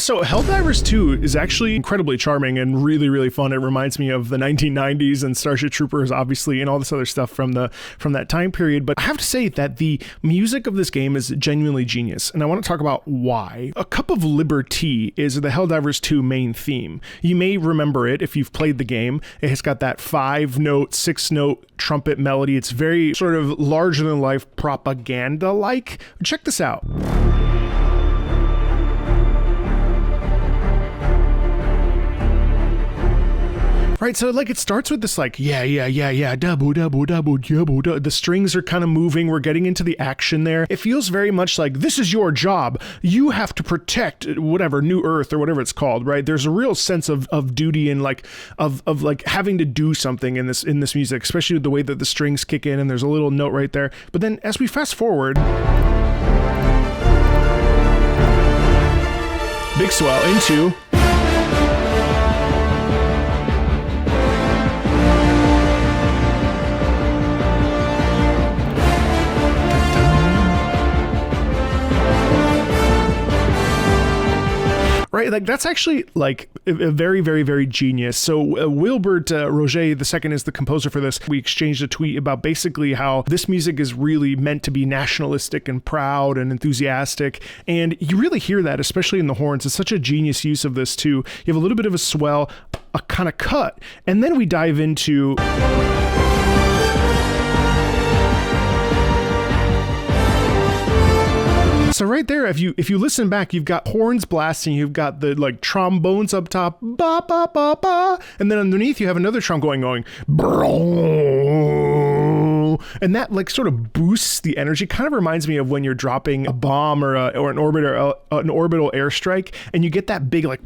So Helldivers 2 is actually incredibly charming and really, really fun. It reminds me of the 1990s and Starship Troopers, obviously, and all this other stuff from that time period. But I have to say that the music of this game is genuinely genius, and I want to talk about why. A Cup of Liberty is the Helldivers 2 main theme. You may remember it if you've played the game. It has got that 5-note, 6-note trumpet melody. It's very sort of larger-than-life propaganda-like. Check this out. Right, so like it starts with this like, yeah, double, the strings are kind of moving, we're getting into the action there. It feels very much like, this is your job, you have to protect whatever, New Earth or whatever it's called, right? There's a real sense of duty and like, of like having to do something in this music, especially with the way that the strings kick in and there's a little note right there. But then as we fast forward, big swell into... Right, like that's actually like a very, very, very genius. So Wilbert Roger II is the composer for this. We exchanged a tweet about basically how this music is really meant to be nationalistic and proud and enthusiastic. And you really hear that, especially in the horns. It's such a genius use of this too. You have a little bit of a swell, a kind of cut, and then we dive into... So right there, if you listen back, you've got horns blasting, you've got the like trombones up top, ba ba ba ba, and then underneath you have another trom going, and that like sort of boosts the energy. Kind of reminds me of when you're dropping a bomb or an orbital airstrike, and you get that big like.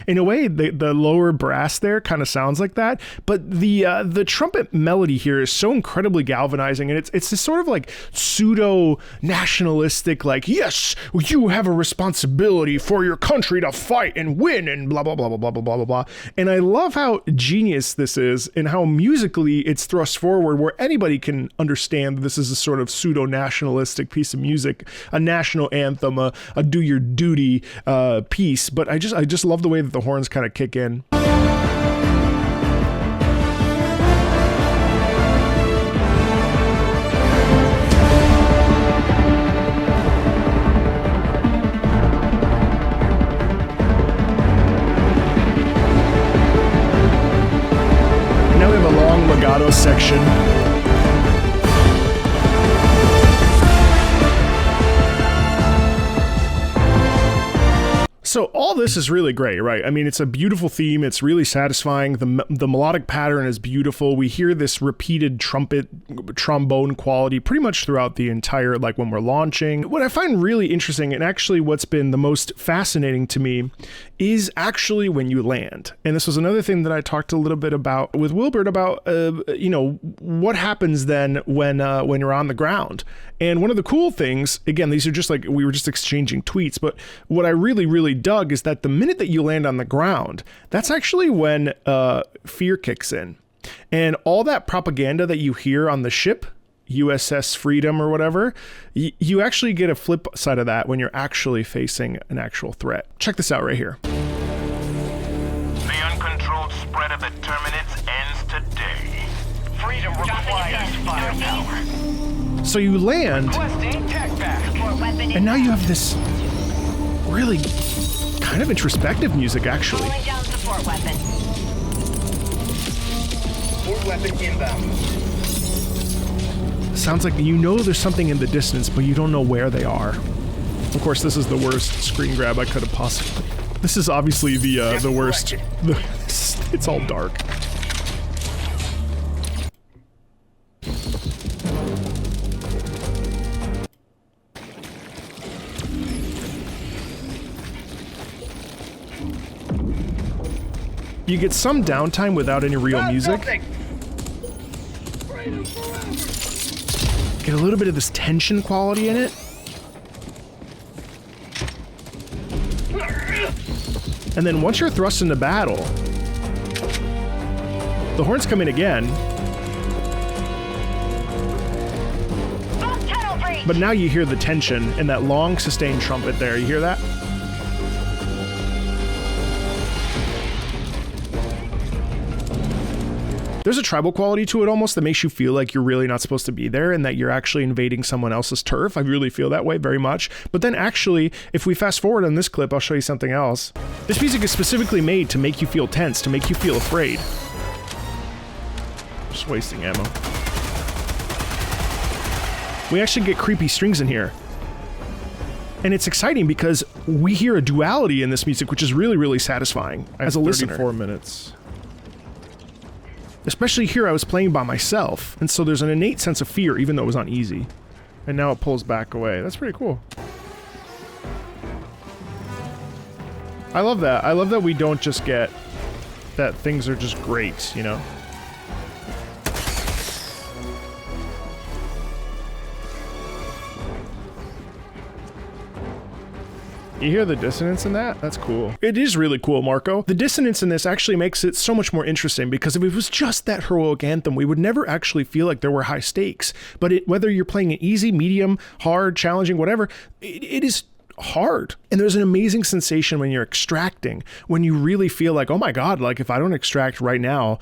In a way, the lower brass there kind of sounds like that, but the trumpet melody here is so incredibly galvanizing, and it's this sort of like pseudo nationalistic, like, yes, you have a responsibility for your country to fight and win and blah blah blah blah blah blah blah blah. And I love how genius this is and how musically it's thrust forward, where anybody can understand this is a sort of pseudo nationalistic piece of music, a national anthem, a do your duty piece. But I just love the way that the horns kind of kick in. Now we have a long legato section. So all this is really great, right? I mean, it's a beautiful theme. It's really satisfying. The melodic pattern is beautiful. We hear this repeated trombone quality pretty much throughout the entire, like when we're launching. What I find really interesting, and actually what's been the most fascinating to me, is actually when you land. And this was another thing that I talked a little bit about with Wilbert about, what happens then when you're on the ground. And one of the cool things, again, these are just like, we were just exchanging tweets, but what I really dug is that the minute that you land on the ground, that's actually when fear kicks in. And all that propaganda that you hear on the ship, USS Freedom or whatever, you actually get a flip side of that when you're actually facing an actual threat. Check this out right here. The uncontrolled spread of the Terminids ends today. Freedom requires firepower. So you land, and now you have this really kind of introspective music, actually. Down support weapon. Support weapon inbound. Sounds like you know there's something in the distance, but you don't know where they are. Of course, this is the worst screen grab I could have possibly. This is obviously the worst. It's all dark. You get some downtime without any real music. Get a little bit of this tension quality in it. And then once you're thrust into battle, the horns come in again. But now you hear the tension and that long sustained trumpet there. You hear that? There's a tribal quality to it almost that makes you feel like you're really not supposed to be there and that you're actually invading someone else's turf. I really feel that way very much. But then actually, if we fast forward on this clip, I'll show you something else. This music is specifically made to make you feel tense, to make you feel afraid. Just wasting ammo. We actually get creepy strings in here. And it's exciting because we hear a duality in this music, which is really, really satisfying as a listener. 34 minutes. Especially here, I was playing by myself, and so there's an innate sense of fear, even though it was on easy. And now it pulls back away. That's pretty cool. I love that. I love that we don't just get that things are just great, you know? You hear the dissonance in that? That's cool. It is really cool, Marco. The dissonance in this actually makes it so much more interesting because if it was just that heroic anthem, we would never actually feel like there were high stakes. But whether you're playing it easy, medium, hard, challenging, whatever, it is hard. And there's an amazing sensation when you're extracting, when you really feel like, oh my God, like if I don't extract right now,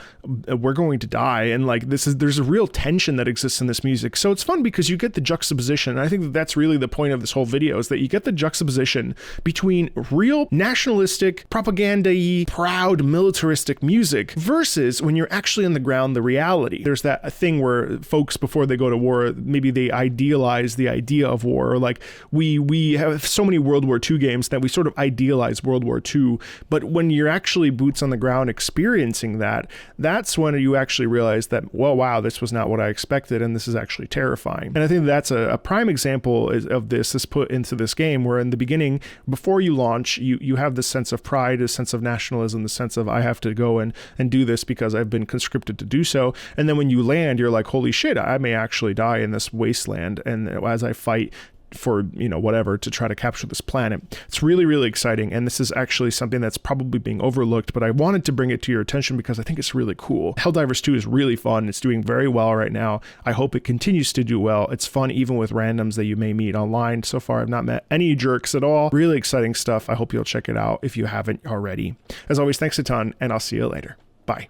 we're going to die. And like there's a real tension that exists in this music. So it's fun because you get the juxtaposition. And I think that that's really the point of this whole video is that you get the juxtaposition between real nationalistic, propaganda-y, proud, militaristic music versus when you're actually on the ground, the reality. There's that thing where folks, before they go to war, maybe they idealize the idea of war, or like we have so many World War II games that we sort of idealize World War II, but when you're actually boots on the ground experiencing that, that's when you actually realize that, well, wow, this was not what I expected, and this is actually terrifying. And I think that's a prime example of this is put into this game, where in the beginning, before you launch, you have this sense of pride, a sense of nationalism, the sense of I have to go and do this because I've been conscripted to do so. And then when you land, you're like, holy shit, I may actually die in this wasteland. And as I fight for, you know, whatever, to try to capture this planet. It's really, really exciting, and this is actually something that's probably being overlooked, but I wanted to bring it to your attention because I think it's really cool. Helldivers 2 is really fun. It's doing very well right now. I hope it continues to do well. It's fun even with randoms that you may meet online. So far, I've not met any jerks at all. Really exciting stuff. I hope you'll check it out if you haven't already. As always, thanks a ton, and I'll see you later.